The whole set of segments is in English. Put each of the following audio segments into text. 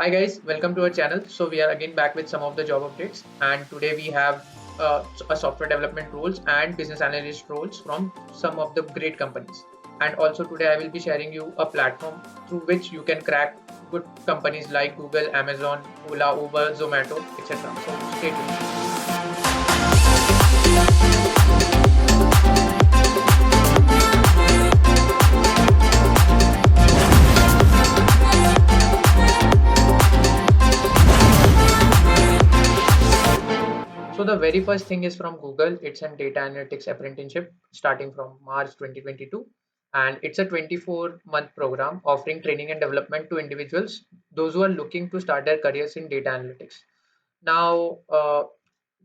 Hi guys, welcome to our channel. So we are again back with some of the job updates, and today we have a software development roles and business analyst roles from some of the great companies. And also today I will be sharing you a platform through which you can crack good companies like Google, Amazon, Ola, Uber, Zomato, etc. So stay tuned. So the very first thing is from Google. It's an data analytics apprenticeship starting from March 2022, and it's a 24-month program offering training and development to individuals, those who are looking to start their careers in data analytics. Now,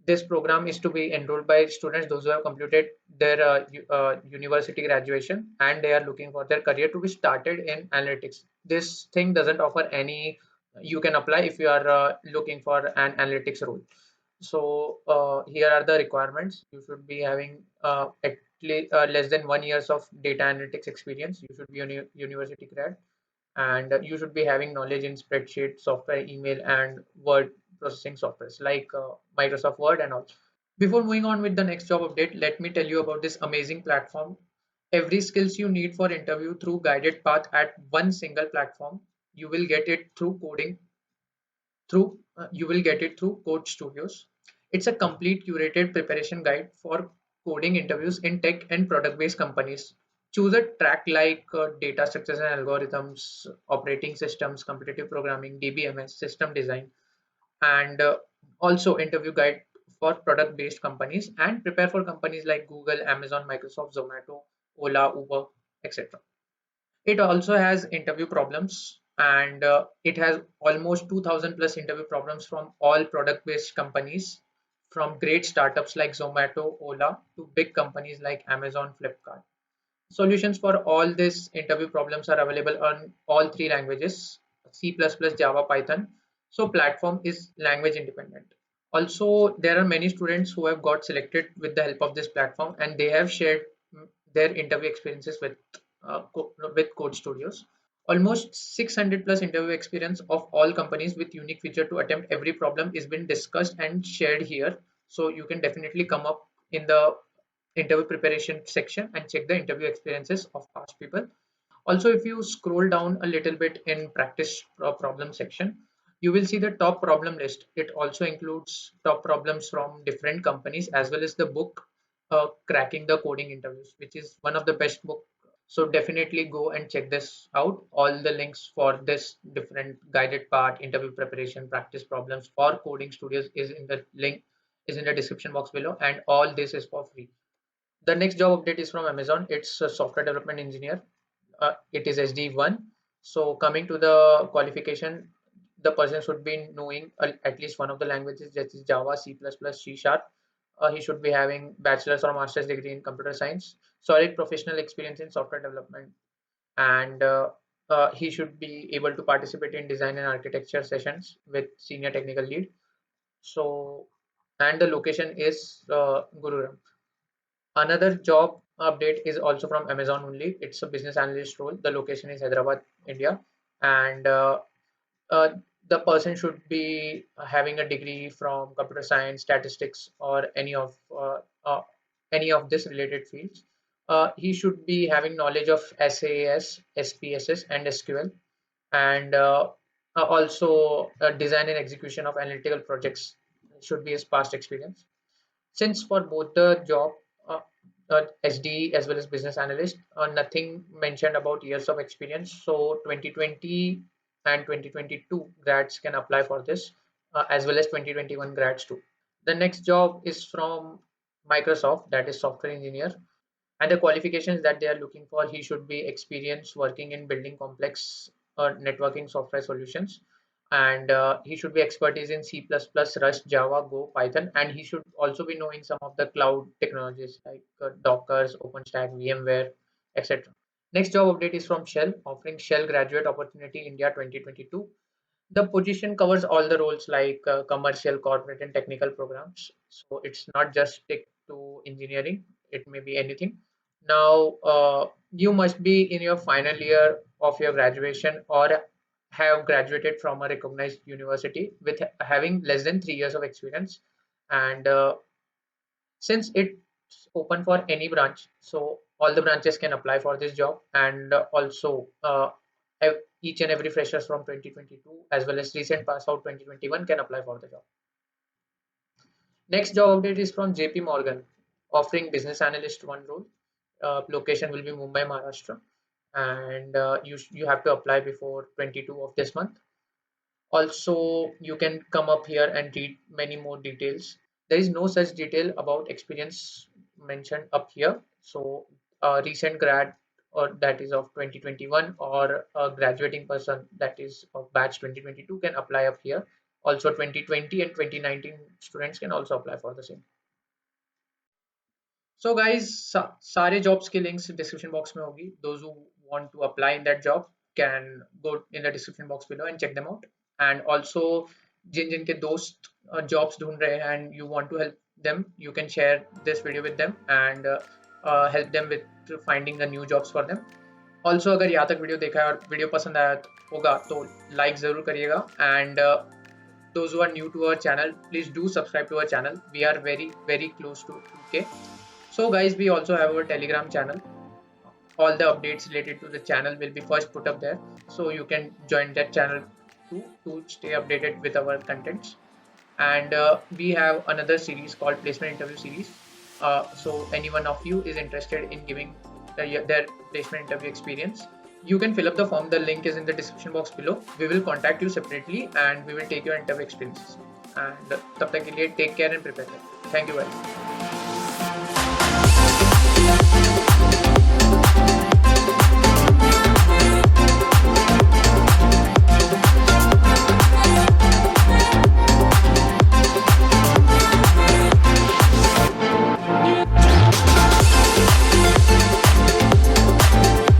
this program is to be enrolled by students those who have completed their university graduation and they are looking for their career to be started in analytics. This thing doesn't offer any. You can apply if you are looking for an analytics role. So here are the requirements. You should be having at least less than 1 years of data analytics experience. You should be a university grad, and you should be having knowledge in spreadsheet software, email, and word processing softwares like Microsoft Word and all. Before moving on with the next job update, let me tell you about this amazing platform. Every skills you need for interview through guided path at one single platform. You will get it through coding through you will get it through Code Studios. It's a complete curated preparation guide for coding interviews in tech and product-based companies. Choose a track like data structures and algorithms, operating systems, competitive programming, DBMS, system design, and also interview guide for product-based companies and prepare for companies like Google, Amazon, Microsoft, Zomato, Ola, Uber, etc. It also has interview problems, and it has almost 2000 plus interview problems from all product based companies, from great startups like Zomato, Ola to big companies like Amazon, Flipkart. Solutions for all these interview problems are available on all three languages: C++, Java, Python. So platform is language independent. Also, there are many students who have got selected with the help of this platform, and they have shared their interview experiences with Code Studios. Almost 600 plus interview experience of all companies with unique feature to attempt every problem is been discussed and shared here. So you can definitely come up in the interview preparation section and check the interview experiences of past people. Also, if you scroll down a little bit in practice problem section, you will see the top problem list. It also includes top problems from different companies as well as the book Cracking the Coding Interviews, which is one of the best book. So definitely go and check this out. All the links for this different guided part, interview preparation, practice problems for coding studios is in the link is in the description box below, and all this is for free. The next job update is from Amazon. It's a software development engineer. It is SD1. So coming to the qualification, the person should be knowing at least one of the languages, that is Java, C++, C Sharp. He should be having bachelor's or master's degree in computer science, solid professional experience in software development, and he should be able to participate in design and architecture sessions with senior technical lead. So, and the location is Gurugram. Another job update is also from Amazon only. It's a business analyst role. The location is Hyderabad, India, and uh, the person should be having a degree from computer science, statistics, or any of this related fields. He should be having knowledge of SAS, SPSS, and SQL, and also design and execution of analytical projects should be his past experience. Since for both the job, uh, SD as well as business analyst, nothing mentioned about years of experience. So 2020 and 2022 grads can apply for this, as well as 2021 grads too. The next job is from Microsoft, that is software engineer, and the qualifications that they are looking for: he should be experienced working in building complex networking software solutions, and he should be expertise in C++, Rust, Java, Go, Python, and he should also be knowing some of the cloud technologies like Dockers, OpenStack, VMware, etc. Next job update is from Shell, offering Shell graduate opportunity India 2022. The position covers all the roles like commercial, corporate, and technical programs. So it's not just stick to engineering, it may be anything. Now, you must be in your final year of your graduation or have graduated from a recognized university with having less than 3 years of experience. And since it's open for any branch, so all the branches can apply for this job. And also each and every freshers from 2022 as well as recent pass out 2021 can apply for the job. Next job update is from JP Morgan, offering business analyst one role. Location will be Mumbai, Maharashtra, and you have to apply before 22 of this month. Also, you can come up here and read many more details. There is no such detail about experience mentioned up here. So, a recent grad or that is of 2021 or a graduating person that is of batch 2022 can apply up here. Also, 2020 and 2019 students can also apply for the same. So guys, सारे jobs के links description box में होगी. Those who want to apply in that job can go in the description box below and check them out. And also जिन के दोस्त jobs ढूंढ रहे हैं and you want to help them, you can share this video with them and help them with finding the new jobs for them. Also अगर यहाँ तक video देखा है और वीडियो पसंद आया होगा तो लाइक ज़रूर करिएगा. And those who are new to our channel, please do subscribe to our channel. We are very close to 2K. So guys, we also have our Telegram channel. All the updates related to the channel will be first put up there, so you can join that channel too to stay updated with our contents. And we have another series called placement interview series. So any one of you is interested in giving their placement interview experience, you can fill up the form. The link is in the description box below. We will contact you separately and we will take your interview experiences. And तब तक के लिए take care and prepare. Thank you guys.